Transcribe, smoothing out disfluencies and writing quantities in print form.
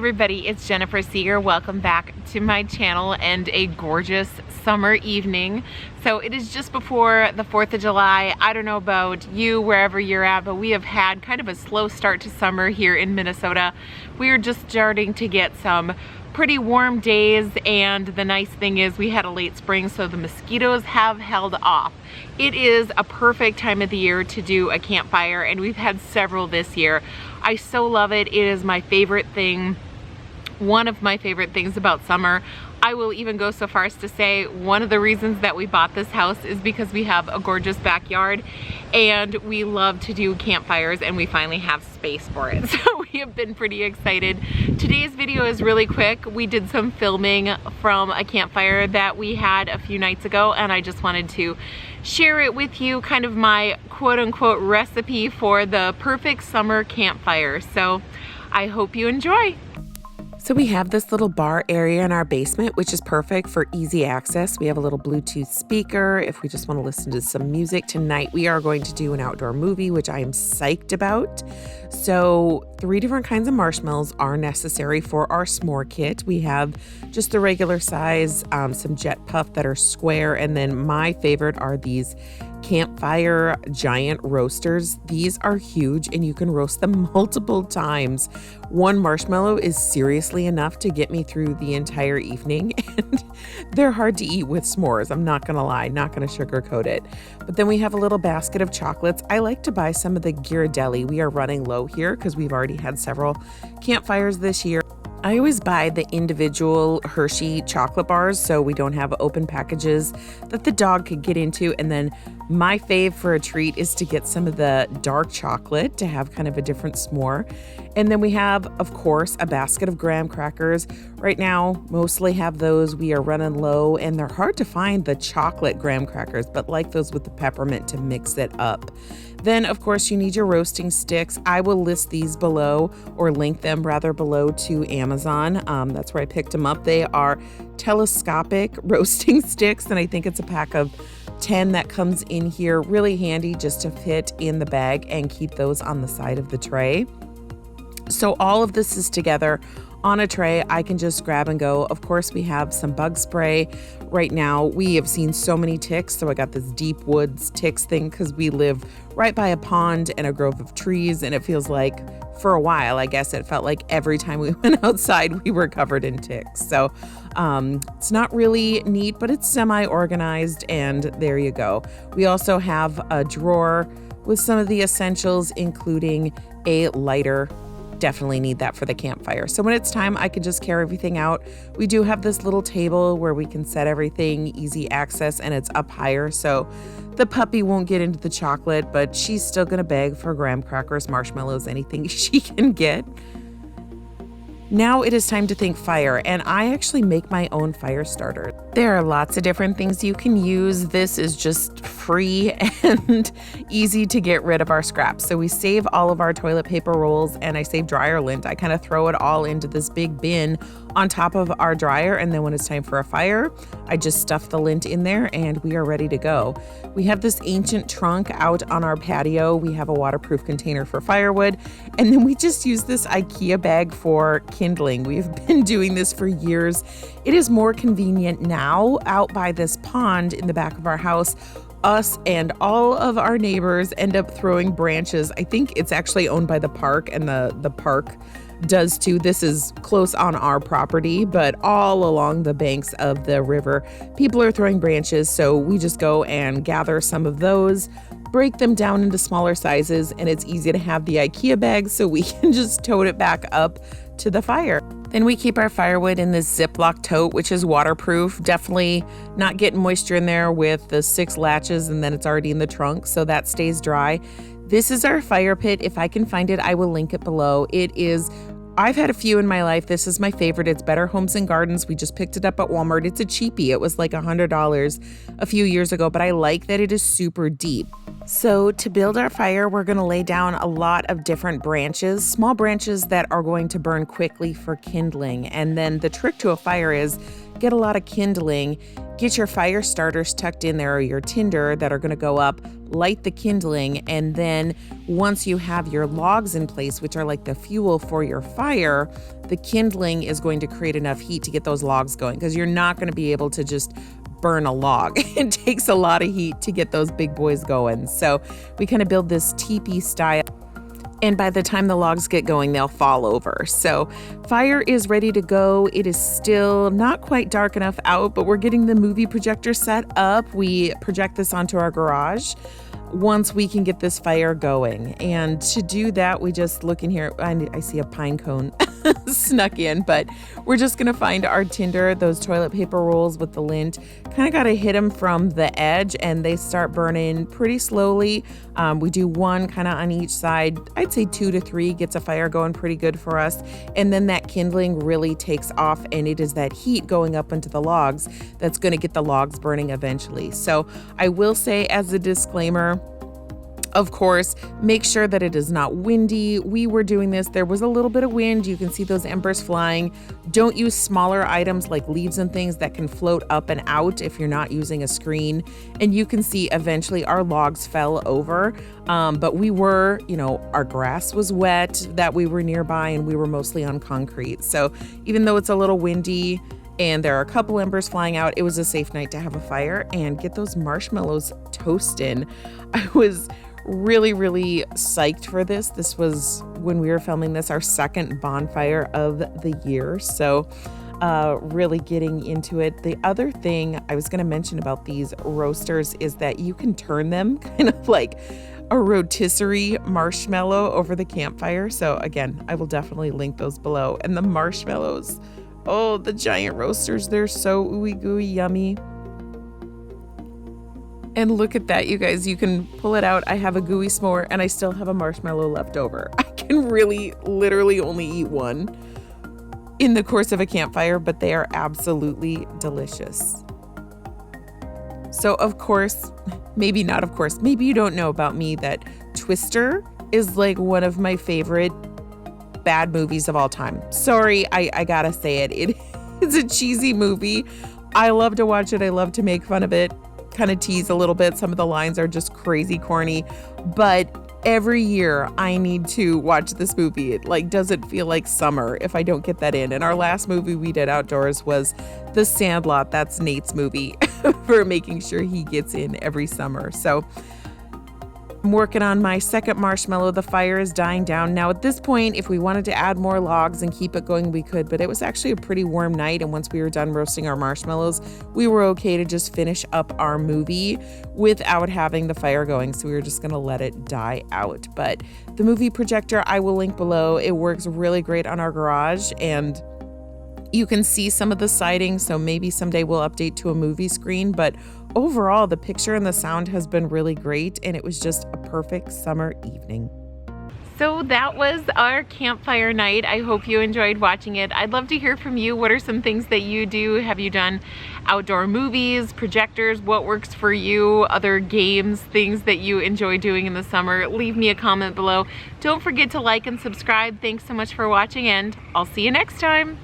everybody, it's Jennifer Seger. Welcome back to my channel and a gorgeous summer evening. So it is just before the 4th of July. I don't know about you, wherever you're at, but we have had kind of a slow start to summer here in Minnesota. We are just starting to get some pretty warm days, and the nice thing is we had a late spring, so the mosquitoes have held off. It is a perfect time of the year to do a campfire, and we've had several this year. I so love it. It is my favorite thing, one of my favorite things about summer. I will even go so far as to say one of the reasons that we bought this house is because we have a gorgeous backyard and we love to do campfires, and we finally have space for it. So we have been pretty excited. Today's video is really quick. We did some filming from a campfire that we had a few nights ago, and I just wanted to share it with you, kind of my quote-unquote recipe for the perfect summer campfire. So I hope you enjoy. So we have this little bar area in our basement, which is perfect for easy access. We have a little Bluetooth speaker if we just want to listen to some music. Tonight we are going to do an outdoor movie, which I am psyched about. So 3 different kinds of marshmallows are necessary for our s'more kit. We have just the regular size, some Jet Puff that are square, and then my favorite are these Campfire giant roasters. These are huge and you can roast them multiple times. One marshmallow is seriously enough to get me through the entire evening, and they're hard to eat with s'mores. I'm not gonna lie, not gonna sugarcoat it. But then we have a little basket of chocolates. I like to buy some of the Ghirardelli. We are running low here because we've already had several campfires this year. I always buy the individual Hershey chocolate bars so we don't have open packages that the dog could get into. And then my fave for a treat is to get some of the dark chocolate to have kind of a different s'more. And then we have, of course, a basket of graham crackers. Right now, mostly have those. We are running low, and they're hard to find, the chocolate graham crackers, but like those with the peppermint to mix it up. Then, of course, you need your roasting sticks. I will list these below, or link them rather below, to Amazon. That's where I picked them up. They are telescopic roasting sticks, and I think it's a pack of 10 that comes in here. Really handy just to fit in the bag and keep those on the side of the tray. So all of this is together on a tray. I can just grab and go. Of course, we have some bug spray. Right now, we have seen so many ticks, so I got this deep woods ticks thing because we live right by a pond and a grove of trees, and it feels like, for a while, I guess it felt like every time we went outside, we were covered in ticks. So it's not really neat, but it's semi-organized, and there you go. We also have a drawer with some of the essentials, including a lighter. Definitely need that for the campfire. So when it's time, I can just carry everything out. We do have this little table where we can set everything, easy access, and it's up higher, so the puppy won't get into the chocolate, but she's still gonna beg for graham crackers, marshmallows, anything she can get. Now it is time to think fire, and I actually make my own fire starter. There are lots of different things you can use. This is just free and easy to get rid of our scraps. So we save all of our toilet paper rolls, and I save dryer lint. I kind of throw it all into this big bin on top of our dryer, and then when it's time for a fire, I just stuff the lint in there and we are ready to go. We have this ancient trunk out on our patio. We have a waterproof container for firewood, and then we just use this IKEA bag for kindling. We've been doing this for years. It is more convenient now. Out by this pond in the back of our house, us and all of our neighbors end up throwing branches. I think it's actually owned by the park, and the park does too. This is close on our property, but all along the banks of the river, people are throwing branches. So we just go and gather some of those, break them down into smaller sizes, and it's easy to have the IKEA bag so we can just tote it back up to the fire. Then we keep our firewood in this Ziploc tote, which is waterproof. Definitely not getting moisture in there with the 6 latches, and then it's already in the trunk, so that stays dry. This is our fire pit. If I can find it, I will link it below. I've had a few in my life. This is my favorite. It's Better Homes and Gardens. We just picked it up at Walmart. It's a cheapie. It was like $100 a few years ago, but I like that it is super deep. So to build our fire, we're going to lay down a lot of different branches, small branches that are going to burn quickly for kindling. And then the trick to a fire is get a lot of kindling, get your fire starters tucked in there or your tinder that are going to go up, light the kindling, and then once you have your logs in place, which are like the fuel for your fire, the kindling is going to create enough heat to get those logs going, because you're not going to be able to just burn a log. It takes a lot of heat to get those big boys going. So we kind of build this teepee style, and by the time the logs get going, they'll fall over. So fire is ready to go. It is still not quite dark enough out, but we're getting the movie projector set up. We project this onto our garage once we can get this fire going. And to do that, we just look in here. I see a pine cone snuck in, but we're just gonna find our tinder, those toilet paper rolls with the lint, kind of got to hit them from the edge and they start burning pretty slowly. We do one kind of on each side. I'd say 2 to 3 gets a fire going pretty good for us. And then that kindling really takes off, and it is that heat going up into the logs that's going to get the logs burning eventually. So I will say, as a disclaimer, of course, make sure that it is not windy. We were doing this, there was a little bit of wind. You can see those embers flying. Don't use smaller items like leaves and things that can float up and out if you're not using a screen. And you can see eventually our logs fell over. But we were, our grass was wet that we were nearby, and we were mostly on concrete. So even though it's a little windy and there are a couple embers flying out, it was a safe night to have a fire and get those marshmallows toasting. I was really, really psyched for this. This was, when we were filming this, our second bonfire of the year. So really getting into it. The other thing I was going to mention about these roasters is that you can turn them kind of like a rotisserie marshmallow over the campfire. So again, I will definitely link those below. And the marshmallows, oh, the giant roasters, they're so ooey gooey yummy. And look at that, you guys, you can pull it out. I have a gooey s'more and I still have a marshmallow left over. I can really literally only eat one in the course of a campfire, but they are absolutely delicious. So of course, maybe not of course, maybe you don't know about me that Twister is like one of my favorite bad movies of all time. Sorry, I gotta say it. It's a cheesy movie. I love to watch it. I love to make fun of it, kind of tease a little bit. Some of the lines are just crazy corny, but every year I need to watch this movie. It doesn't feel like summer if I don't get that in. And our last movie we did outdoors was The Sandlot. That's Nate's movie for making sure he gets in every summer. So I'm working on my second marshmallow. The fire is dying down. Now at this point, if we wanted to add more logs and keep it going, we could, but it was actually a pretty warm night. And once we were done roasting our marshmallows, we were okay to just finish up our movie without having the fire going. So we were just gonna let it die out. But the movie projector, I will link below. It works really great on our garage, and you can see some of the siding, so maybe someday we'll update to a movie screen, but overall the picture and the sound has been really great, and it was just a perfect summer evening. So that was our campfire night. I hope you enjoyed watching it. I'd love to hear from you. What are some things that you do? Have you done outdoor movies, projectors? What works for you? Other games, things that you enjoy doing in the summer? Leave me a comment below. Don't forget to like and subscribe. Thanks so much for watching, and I'll see you next time.